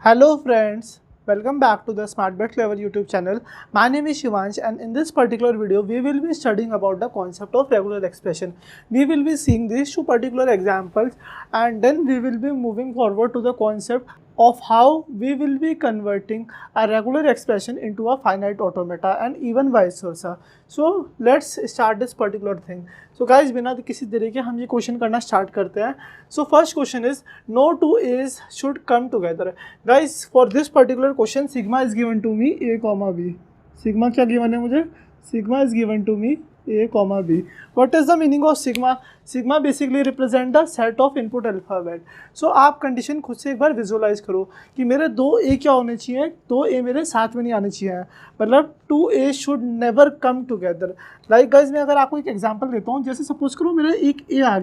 Hello friends, welcome back to the Smart But Clever YouTube channel. My name is Shivansh and in this particular video we will be studying about the concept of regular expression. We will be seeing these two particular examples and then we will be moving forward to the concept of how we will be converting a regular expression into a finite automata and even vice versa. So let's start this particular thing. So guys, बिना किसी देरी के हम ये question करना start करते हैं. So first question is, no two A's should come together. Guys, for this particular question, sigma is given to me a comma b. Sigma क्या given है मुझे? Sigma is given to me a comma b. What is the meaning of sigma? Sigma basically represent the set of input alphabet. So आप condition खुद से एक बार visualise करो कि मेरे दो ए क्या होने चाहिए, दो ए मेरे साथ में नहीं आने चाहिए, मतलब two a should never come together. Like guys मैं अगर आपको एक एग्जांपल देता हूँ, जैसे सपोज करो मेरा एक ए आ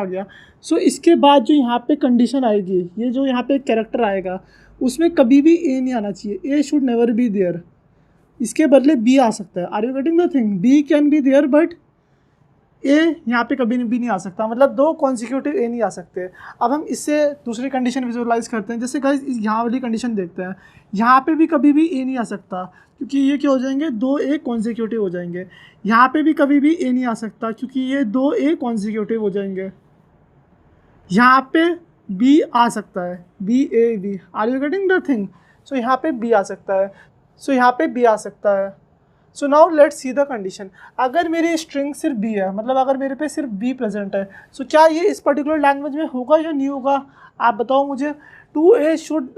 गया, सो इसके बाद जो यहाँ पे कंडीशन आएगी, ये जो यहाँ पे कैरेक्टर आएगा उसमें कभी भी ए नहीं आना चाहिए. A should never be there. इसके बदले बी आ सकता है. Are you getting the thing? B can be there but a यहाँ पे कभी भी नहीं आ सकता, मतलब दो कॉन्सिक्यूटिव ए नहीं आ सकते. अब हम इससे दूसरी कंडीशन विजुअलाइज करते हैं. जैसे गाइस यहाँ वाली कंडीशन देखते हैं, यहाँ पे भी कभी भी ए नहीं आ सकता क्योंकि ये क्या हो जाएंगे, दो ए कॉन्सिक्यूटिव हो जाएंगे. यहाँ पे भी कभी भी ए नहीं आ सकता क्योंकि ये दो ए कॉन्सिक्यूटिव हो जाएंगे. यहाँ पे बी आ सकता है, b a b. Are you getting the thing? So यहाँ पे बी आ सकता है, सो यहाँ पे बी आ सकता है. सो now let's see the condition. अगर मेरी स्ट्रिंग सिर्फ बी है, मतलब अगर मेरे पे सिर्फ बी प्रेजेंट है, सो क्या ये इस पर्टिकुलर लैंग्वेज में होगा या नहीं होगा? आप बताओ मुझे. Two a should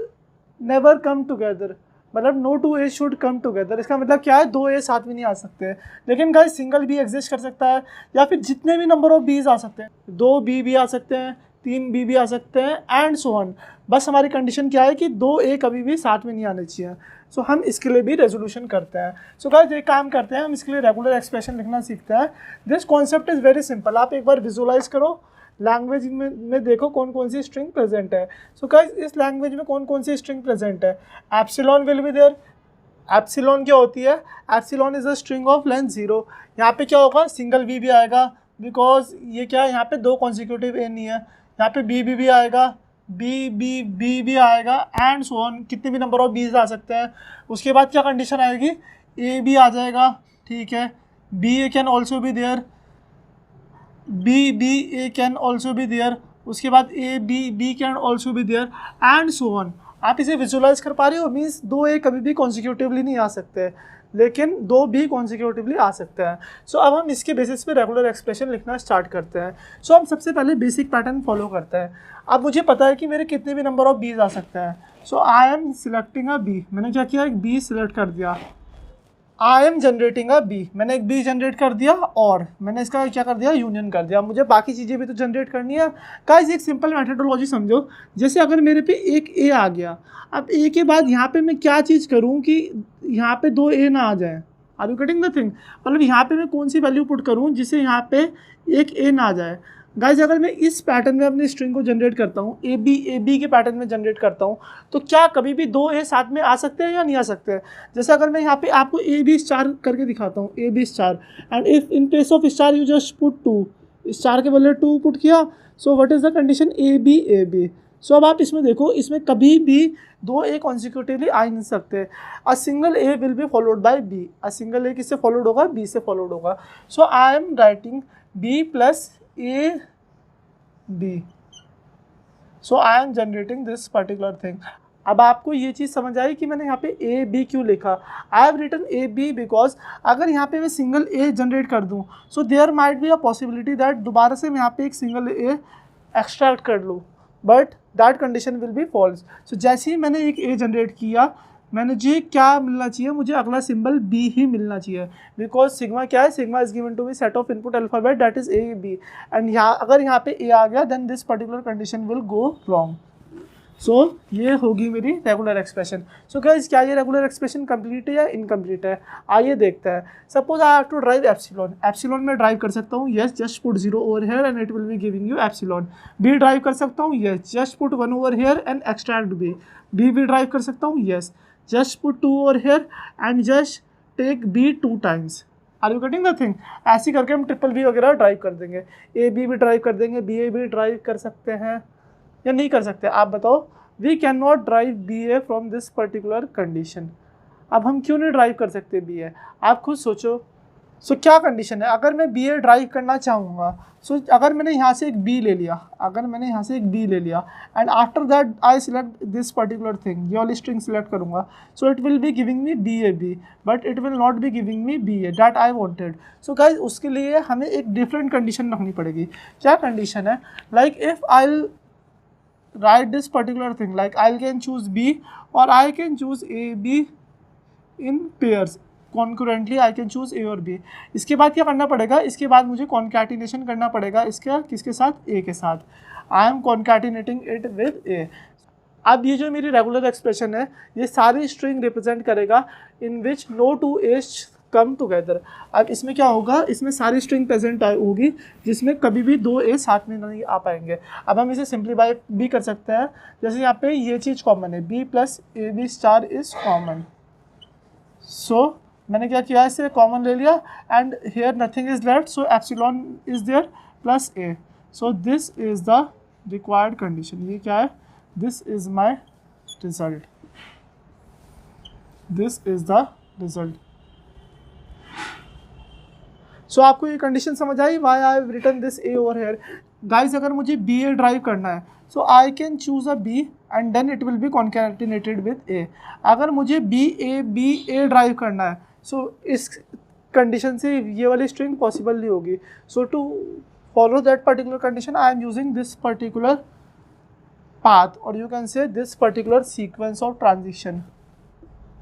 never come together, मतलब no two a should come together. इसका मतलब क्या है, दो ए साथ में नहीं आ सकते. लेकिन गाइस सिंगल बी एग्जिस्ट कर सकता है, या फिर जितने भी नंबर ऑफ बीज आ सकते हैं, दो बी भी आ सकते हैं, तीन बी भी आ सकते हैं एंड सो ऑन. बस हमारी कंडीशन क्या है कि दो ए कभी भी साथ में नहीं आने चाहिए. सो हम इसके लिए भी रेजोल्यूशन करते हैं. सो गाइस एक काम करते हैं, हम इसके लिए रेगुलर एक्सप्रेशन लिखना सीखते हैं. This concept is very simple. आप एक बार विजुअलाइज करो, लैंग्वेज में देखो कौन कौन सी स्ट्रिंग प्रेजेंट है. सो गाइस इस लैंग्वेज में कौन कौन सी स्ट्रिंग प्रेजेंट है? Epsilon will be there. Epsilon क्या होती है? Epsilon is a string of length 0. यहाँ पे क्या होगा, सिंगल वी भी आएगा बिकॉज ये क्या है, यहाँ पे दो कॉन्सिक्यूटिव ए नहीं है. यहाँ पे बी भी आएगा, बी भी आएगा एंड सो ऑन. कितने भी नंबर ऑफ बीज आ सकते हैं. उसके बाद क्या कंडीशन आएगी, ए भी आ जाएगा, ठीक है. B a can also be there, b a can also be there. उसके बाद a b can also be there and so on. आप इसे विजुअलाइज कर पा रहे हो? मीन्स दो ए कभी भी कॉन्सिक्यूटिवली नहीं आ सकते, लेकिन दो भी कॉन्सिक्यूटिवली आ सकते हैं. सो अब हम इसके बेसिस पे रेगुलर एक्सप्रेशन लिखना स्टार्ट करते हैं. सो हम सबसे पहले बेसिक पैटर्न फॉलो करते हैं. अब मुझे पता है कि मेरे कितने भी नंबर ऑफ बीज आ सकते हैं. So I am selecting a b. मैंने क्या किया, एक बी सिलेक्ट कर दिया. I am generating a b. मैंने एक बी जनरेट कर दिया और मैंने इसका क्या कर दिया, यूनियन कर दिया. मुझे बाकी चीज़ें भी तो जनरेट करनी है. गाइस एक सिंपल मेथडोलॉजी समझो. जैसे अगर मेरे पे एक ए आ गया, अब ए के बाद यहाँ पे मैं क्या चीज़ करूँ कि यहाँ पे दो ए ना आ जाए. Are you getting the thing? मतलब यहाँ पे मैं कौन सी वैल्यू पुट करूँ जिससे यहाँ पे एक ए ना आ जाए. गाइस अगर मैं इस पैटर्न में अपनी स्ट्रिंग को जनरेट करता हूँ, ए बी के पैटर्न में जनरेट करता हूँ, तो क्या कभी भी दो ए साथ में आ सकते हैं या नहीं आ सकते हैं? जैसे अगर मैं यहाँ पे आपको ए बी स्टार करके दिखाता हूँ, a b star, and if in place of star you just put 2, star के बदले 2 पुट किया. So what is the condition, a b. So अब आप इसमें देखो, इसमें कभी भी दो ए कॉन्सिक्यूटिवली आ नहीं सकते. A single a will be followed by b. A single a किससे फॉलोड होगा, बी से फॉलोड होगा. So I am writing b plus a b. So I am generating this particular thing. अब आपको ये चीज़ समझ आई कि मैंने यहाँ पे ए बी क्यों लिखा. I have written a b because अगर यहाँ पे मैं सिंगल ए जनरेट कर दूँ, so there might be a possibility that दोबारा से मैं यहाँ पे एक सिंगल ए एक्सट्रैक्ट कर लूँ, but that condition will be false. So जैसे ही मैंने एक ए जनरेट किया, मैंने जी क्या मिलना चाहिए, मुझे अगला सिंबल बी ही मिलना चाहिए. बिकॉज सिग्मा क्या है, sigma is given to be set of input alphabet that is a b. And यहाँ अगर यहाँ पे ए आ गया, then this particular condition will go wrong. So ये होगी मेरी रेगुलर एक्सप्रेशन. सो गाइस क्या ये रेगुलर एक्सप्रेशन कंप्लीट है या इनकम्प्लीट है? आइए देखते हैं. Suppose I have to drive epsilon. Epsilon में ड्राइव कर सकता हूँ, yes, just put 0 over here and it will be giving you epsilon. B drive कर सकता हूँ, yes, just put 1 over here and extract b. B भी drive कर सकता हूँ, yes, just put 2 over here and just take b 2 times. Are you getting the thing? ऐसे करके हम ट्रिपल बी वगैरह ड्राइव कर देंगे. ए बी भी ड्राइव कर देंगे, बी ए भी ड्राइव कर सकते हैं या नहीं कर सकते? आप बताओ. We can not drive b a from this particular condition. अब हम क्यों नहीं ड्राइव कर सकते बी ए, आप खुद सोचो। सो क्या कंडीशन है, अगर मैं बी ए ड्राइव करना चाहूँगा, सो अगर मैंने यहाँ से एक बी ले लिया, and after that I select this particular thing, ये वाली स्ट्रिंग सिलेक्ट करूँगा, so it will be giving me b a b, but it will not be giving me b a that I wanted. So guys उसके लिए हमें एक different condition रखनी पड़ेगी। क्या कंडीशन है, like if I write this particular thing, like I can choose B or I can choose A B in pairs, concurrently I can choose A और B। इसके बाद क्या करना पड़ेगा, इसके बाद मुझे concatenation करना पड़ेगा इसके किसके साथ, A के साथ। I am concatenating it with A। अब ये जो मेरी रेगुलर एक्सप्रेशन है, ये सारी स्ट्रिंग रिप्रेजेंट करेगा in which no two a's come together. अब इसमें क्या होगा, इसमें सारी स्ट्रिंग प्रेजेंट होगी जिसमें कभी भी दो ए साथ में नहीं आ पाएंगे। अब हम इसे सिंप्लीफाई भी कर सकते हैं, जैसे यहाँ पे ये चीज़ कॉमन है, b plus a b star is common. So मैंने क्या किया, इसे कॉमन ले लिया and here nothing is left, so epsilon is there plus a. So this is the required condition. ये क्या है, this is my result, this is the result. So आपको ये कंडीशन समझ आई, why I have written this a over here. Guys अगर मुझे b a drive करना है, so I can choose a b and then it will be concatenated with a. अगर मुझे बी ए ड्राइव करना है, सो इस कंडीशन से ये वाली स्ट्रिंग पॉसिबल नहीं होगी। So to follow that particular condition I am using this particular path, or you can say this particular sequence of transition.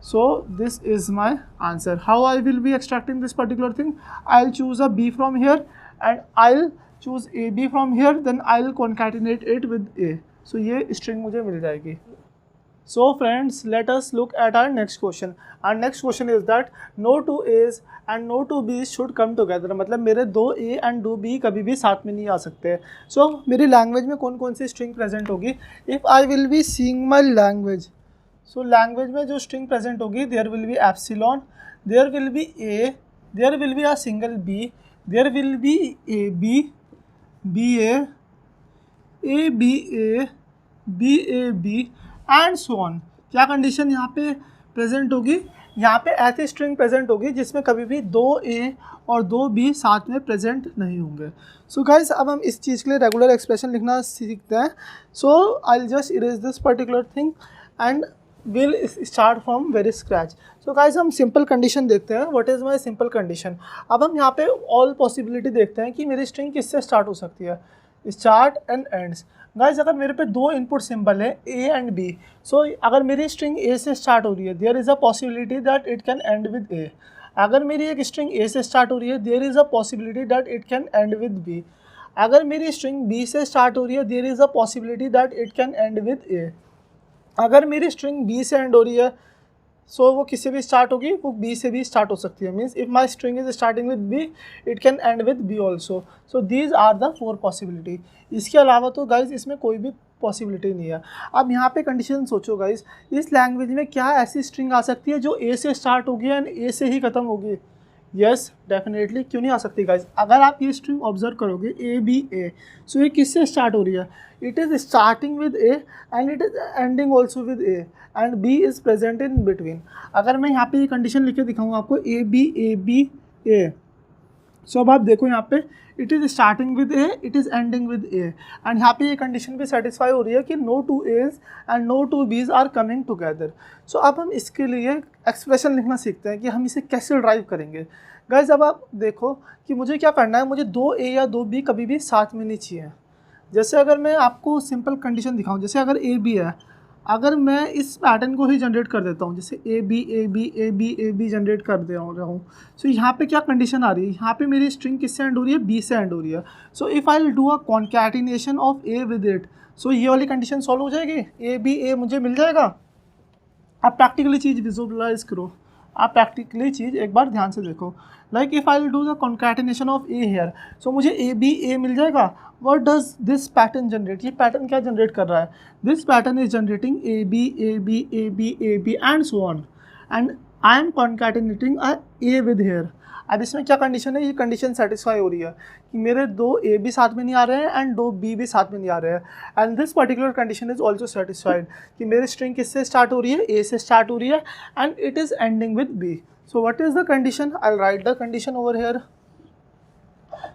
So this is my answer. How I will be extracting this particular thing, I'll choose a B from here and I'll choose a B from here, then I'll concatenate it with A. So ये string मुझे मिल जाएगी। So friends, let us look at our next question. Our next question is that no two A's and no two B's should come together। मतलब मेरे दो A and दो B कभी भी साथ में नहीं आ सकते। So मेरी लैंग्वेज में कौन कौन सी स्ट्रिंग प्रेजेंट होगी, if I will be seeing my language, so language में जो स्ट्रिंग प्रेजेंट होगी, there will be epsilon, there will be A, there will be a single B, there will be A B, B A, A B A, B A B and so on. क्या condition यहाँ पे present होगी, यहाँ पे ऐसी string present होगी जिसमें कभी भी दो ए और दो बी साथ में प्रेजेंट नहीं होंगे। सो गाइज अब हम इस चीज़ के लिए रेगुलर एक्सप्रेशन लिखना सीखते हैं। So I just erase this particular thing and will start from very scratch. So guys हम सिंपल कंडीशन देखते हैं, what is my simple condition. अब हम यहाँ पे ऑल पॉसिबिलिटी देखते हैं कि मेरी स्ट्रिंग किससे स्टार्ट हो सकती है, स्टार्ट एंड एंड्स। गाइज अगर मेरे पे दो इनपुट सिंबल है ए एंड बी, सो अगर मेरी स्ट्रिंग ए से स्टार्ट हो रही है, there is a possibility that it can end with a. अगर मेरी एक स्ट्रिंग ए से स्टार्ट हो रही है, there is a possibility that it can end with b. अगर मेरी स्ट्रिंग बी से स्टार्ट हो रही है, there is a possibility that it can end with a. अगर मेरी स्ट्रिंग बी से एंड हो रही है, सो वो किससे भी स्टार्ट होगी, वो बी से भी स्टार्ट हो सकती है। Means if my string is starting with b, it can end with b also. So these are the four possibility. इसके अलावा तो गाइज इसमें कोई भी पॉसिबिलिटी नहीं है। अब यहाँ पे कंडीशन सोचो गाइज, इस लैंग्वेज में क्या ऐसी स्ट्रिंग आ सकती है जो ए से स्टार्ट होगी एंड ए से ही खत्म होगी? यस डेफिनेटली, क्यों नहीं आ सकती गाइज। अगर आप ये स्ट्रिंग ऑब्जर्व करोगे ए बी ए, सो ये किससे स्टार्ट हो रही है, it is starting with a and it is ending also with a and b is present in between. अगर मैं यहाँ पे ये कंडीशन लिख के दिखाऊँ आपको, ए बी ए, सो अब आप देखो यहाँ पे it is starting with A, it is ending with a, and यहाँ पे ये कंडीशन भी सेटिस्फाई हो रही है कि no two a's and no two b's are coming together. सो अब हम इसके लिए एक्सप्रेशन लिखना सीखते हैं कि हम इसे कैसे ड्राइव करेंगे। गाइज अब आप देखो कि मुझे क्या करना है, मुझे दो ए या दो बी कभी भी साथ में नहीं चाहिए। जैसे अगर मैं आपको सिंपल कंडीशन दिखाऊँ, जैसे अगर ए बी है, अगर मैं इस पैटर्न को ही जनरेट कर देता हूँ, जैसे ए बी जनरेट कर दे रहा हूँ, सो यहाँ पे क्या कंडीशन आ रही है, यहाँ पे मेरी स्ट्रिंग किससे एंड हो रही है, बी से एंड हो रही है। So if I will do a concatenation of a with it, so ये वाली कंडीशन सॉल्व हो जाएगी, ए बी ए मुझे मिल जाएगा। आप प्रैक्टिकली चीज़ विजुअलाइज करो, आप प्रैक्टिकली चीज़ एक बार ध्यान से देखो। Like if I will do the concatenation of a here, so मुझे ए बी ए मिल जाएगा। What does this pattern generate, ये पैटर्न क्या जनरेट कर रहा है, this pattern is generating a b and so on. And I am concatenating a a with here. अब इसमें क्या कंडीशन है, ये कंडीशन सेटिस्फाई हो रही है कि मेरे दो ए भी साथ में नहीं आ रहे हैं एंड दो बी भी साथ में नहीं आ रहे हैं, and this particular condition is also satisfied कि मेरी स्ट्रिंग किससे स्टार्ट हो रही है, ए से स्टार्ट हो रही है and it is ending with b. So what is the condition, I will write the condition over here.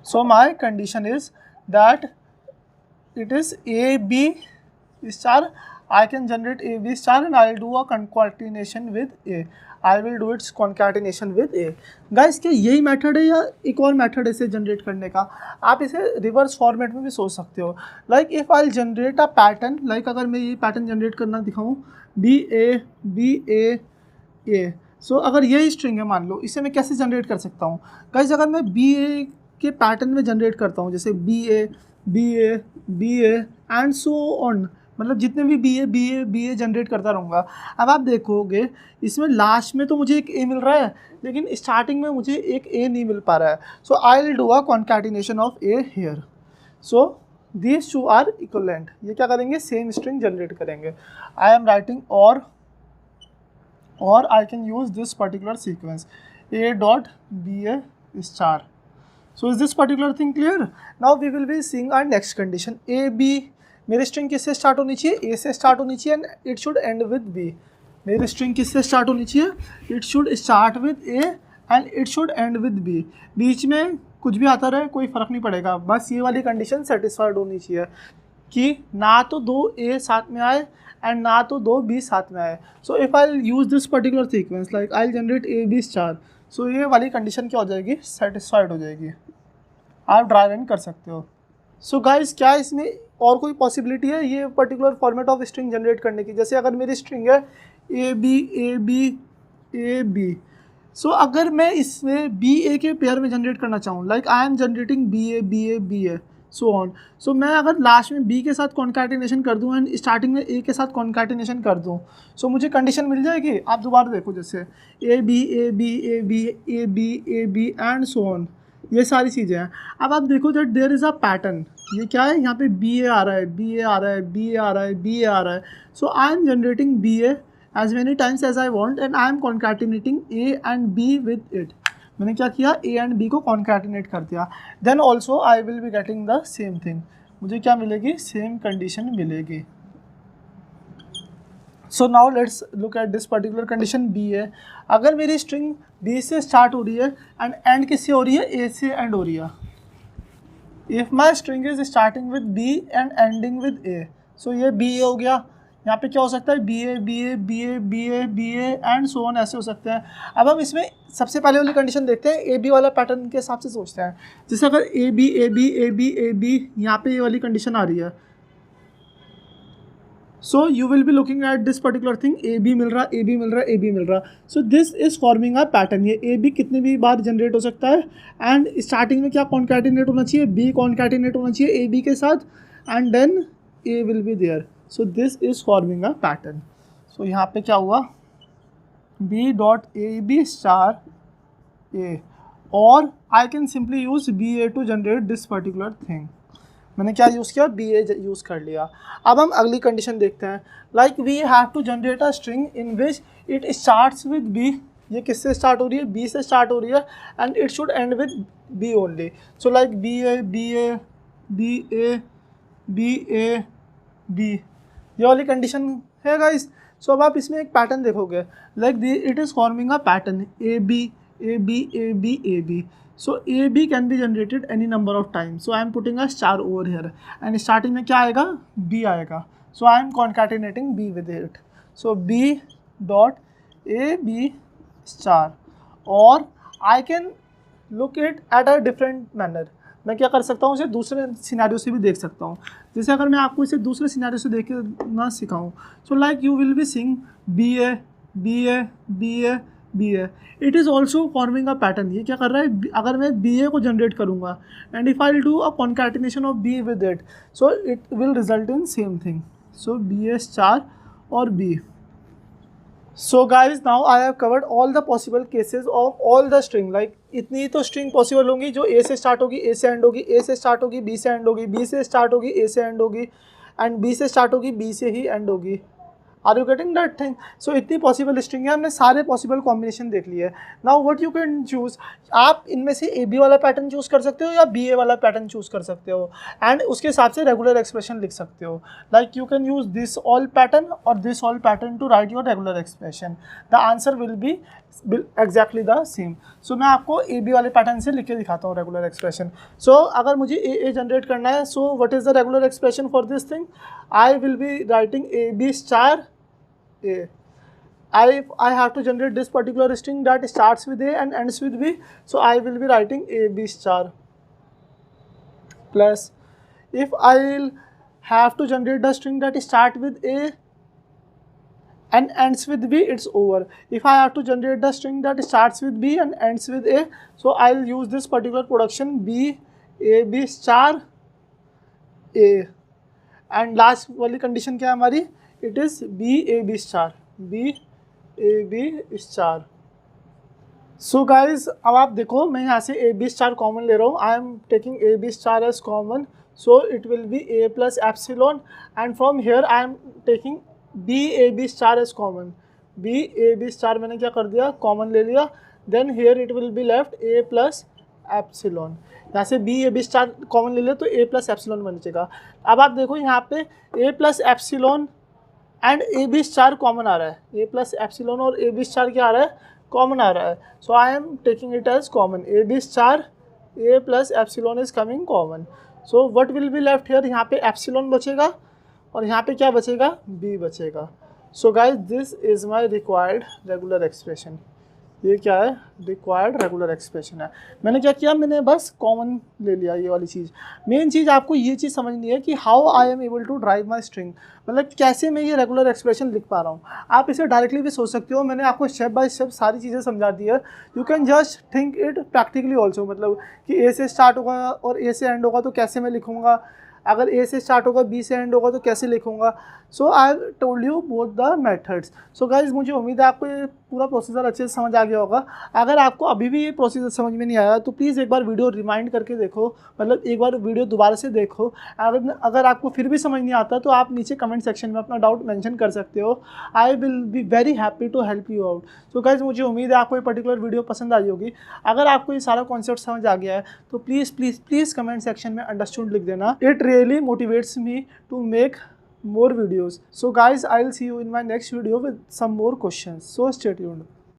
So my condition is that it is a b star, I can generate a b star and I will do a concatenation with a, I will do its concatenation with a। Guys क्या यही method है या एक और method है इसे generate करने का, आप इसे रिवर्स फॉर्मेट में भी सोच सकते हो। Like if I generate a pattern, like अगर मैं ये पैटर्न जनरेट करना दिखाऊँ बी ए ए, सो अगर ये स्ट्रिंग है मान लो, इसे मैं कैसे जनरेट कर सकता हूँ गाइस, अगर मैं बी ए के पैटर्न में जनरेट करता हूँ जैसे b a and so on, मतलब जितने भी बी ए जनरेट करता रहूँगा। अब आप देखोगे इसमें लास्ट में तो मुझे एक ए मिल रहा है लेकिन स्टार्टिंग में मुझे एक ए नहीं मिल पा रहा है। So I will do a concatenation of a here. So these two are equivalent, ये क्या करेंगे, सेम स्ट्रिंग जनरेट करेंगे। आई एम राइटिंग और I can use this particular sequence a dot b a star. So is this particular thing clear? Now we will be seeing our next condition, A B। मेरी string किससे start होनी चाहिए, A से start होनी चाहिए and it should end with B। मेरी string किससे start होनी चाहिए, it should start with A and it should end with B। बीच में कुछ भी आता रहे कोई फ़र्क नहीं पड़ेगा, बस ये वाली कंडीशन सेटिस्फाइड होनी चाहिए कि ना तो दो A साथ में आए एंड ना तो दो B साथ में आए। So if I use this particular sequence like I generate A B star, so ये वाली कंडीशन क्या हो जाएगी, सेटिस्फाइड हो जाएगी, आप ड्राई रन कर सकते हो। सो गाइस क्या इसमें और कोई पॉसिबिलिटी है ये particular format of string generate करने की, जैसे अगर मेरी स्ट्रिंग है ए बी, सो अगर मैं इसमें बी ए के पेयर में जनरेट करना चाहूँ, like I am generating b a so on, so मैं अगर लास्ट में बी के साथ कॉन्कैटिनेशन कर दूँ एंड स्टार्टिंग में ए के साथ कॉन्कैटिनेशन कर दूँ, सो मुझे कंडीशन मिल जाएगी। आप दोबारा देखो जैसे a b and so on, ये सारी चीज़ें हैं। अब आप देखो that there is a pattern, ये क्या है, यहाँ पे बी ए आ रहा है, बी ए आ रहा है। So I am generating b a as many times as I want and I am concatenating a and b with it. मैंने क्या किया, ए एंड बी को कॉन्कैटिनेट कर दिया। Then also I will be getting the same thing, मुझे क्या मिलेगी, same condition मिलेगी। So now let's look at this particular condition b है। अगर मेरी स्ट्रिंग बी से स्टार्ट हो रही है एंड एंड किससे हो रही है, ए से एंड हो रही है। If my string is starting with b and ending with a, so ये बी ए हो गया। यहाँ पे क्या हो सकता है, b a and so on, ऐसे हो सकते हैं। अब हम इसमें सबसे पहले वाली कंडीशन देखते हैं, ए बी वाला पैटर्न के हिसाब से सोचते हैं। जैसे अगर ए बी यहाँ पे ये वाली कंडीशन आ रही है, so you will be looking at this particular thing, a b मिल रहा। So this is forming a pattern. ये ए बी कितनी भी बार जनरेट हो सकता है एंड स्टार्टिंग में क्या कॉन्कैटिनेट होना चाहिए, बी कॉन्कैटिनेट होना चाहिए ए बी के साथ and then a will be there. So this is forming a pattern. So यहाँ पे क्या हुआ, b dot a b star a, और I can simply use b a to generate this particular thing. मैंने क्या use किया, B ए use कर लिया। अब हम अगली कंडीशन देखते हैं, like we have to generate a string in which it starts with b. ये किससे स्टार्ट हो रही है, बी से स्टार्ट हो रही है and it should end with b only. So like b, ये वाली कंडीशन है गाइस। सो अब आप इसमें एक पैटर्न देखोगे, like it is forming a pattern a b. So A B can be generated any number of times. So I am putting a star over here and starting में क्या आएगा, B आएगा. So I am concatenating B with it. So B dot A B star, or I can look it at a different manner. मैं क्या कर सकता हूँ, इसे दूसरे सिनेरियो से भी देख सकता हूँ। जैसे अगर मैं आपको इसे दूसरे सिनेरियो से देख के ना सिखाऊँ, so like you will be seeing b a, it is also forming a pattern. ये क्या कर रहा है, अगर मैं बी ए को जनरेट करूँगा and if I will do a concatenation of b with it, so it will result in same thing. So b a star और b. So guys now I have covered all the possible cases of all the string. Like इतनी तो string possible होंगी जो ए से start होगी, ए से end होगी, ए से स्टार्ट होगी, बी से एंड होगी, बी से स्टार्ट होगी, ए से एंड होगी, एंड बी से स्टार्ट होगी, बी से ही एंड होगी। Are you getting that thing? So इतनी पॉसिबल स्ट्रिंग है, हमने सारे पॉसिबल कॉम्बिनेशन देख लिए. Now what you can choose, आप इनमें से ए बी वाला पैटर्न चूज कर सकते हो या बी ए वाला पैटर्न चूज कर सकते हो, एंड उसके हिसाब से रेगुलर एक्सप्रेशन लिख सकते हो. Like you can use this all pattern और this all pattern to write your regular expression. The answer will be exactly the same. So मैं आपको ए बी वाले पैटर्न से लिख के दिखाता हूँ रेगुलर एक्सप्रेशन. सो अगर मुझे ए जनरेट करना है, so what is the regular expression for this thing? I will be writing a b star A. I have to generate this particular string that starts with A and ends with B. So I will be writing A B star plus, if I will have to generate the string that start with A and ends with B, it's over. If I have to generate the string that starts with B and ends with A, so I'll use this particular production B A B star A. And last वाली condition क्या है हमारी? It is B A B star, B A B star. So guys, अब आप देखो मैं यहाँ से A B star कॉमन ले रहा हूँ. I am taking A B star as common, so it will be A plus epsilon, and from here I am taking B A B star as common. B A B star मैंने क्या कर दिया, common ले लिया. Then here it will be left A plus epsilon. यहाँ से B A B star common ले लिया तो A plus epsilon बन जाएगा. अब आप देखो यहाँ पे A plus epsilon and a b star common आ रहा है. ए प्लस एप्सिलॉन और ए बी स्टार क्या आ रहा है, कॉमन आ रहा है. So I am taking it as common. A b star a plus epsilon is coming common. So what will be left here, यहाँ पे एप्सिलॉन बचेगा और यहाँ पे क्या बचेगा, बी बचेगा. So guys this is my required regular expression. ये क्या है, रिक्वायर्ड रेगुलर एक्सप्रेशन है. मैंने क्या किया, मैंने बस कॉमन ले लिया ये वाली चीज़. मेन चीज़ आपको ये चीज़ समझनी है कि how I am able to drive my string, मतलब कैसे मैं ये रेगुलर एक्सप्रेशन लिख पा रहा हूँ. आप इसे डायरेक्टली भी सोच सकते हो, मैंने आपको स्टेप बाय स्टेप सारी चीज़ें समझा दी है. You can just think it practically also, मतलब कि ए से स्टार्ट होगा और ए से एंड होगा तो कैसे मैं लिखूँगा, अगर ए से स्टार्ट होगा बी से एंड होगा तो कैसे लिखूँगा. So I told you both the methods. So guys मुझे उम्मीद है आपको ये पूरा प्रोसीजर अच्छे से समझ आ गया होगा. अगर आपको अभी भी ये प्रोसीजर समझ में नहीं आया तो प्लीज़ एक बार वीडियो रिमाइंड करके देखो, मतलब एक बार वीडियो दोबारा से देखो. अगर आपको फिर भी समझ नहीं आता तो आप नीचे कमेंट सेक्शन में अपना डाउट मेंशन कर सकते हो. I will be very happy to help you out. So guys मुझे उम्मीद है आपको ये पर्टिकुलर वीडियो पसंद आई होगी. अगर आपको ये सारा कॉन्सेप्ट समझ आ गया है तो please please please comment section में अंडरस्टूड लिख देना. It really motivates me to make more videos. So guys, I'll see you in my next video with some more questions. So stay tuned.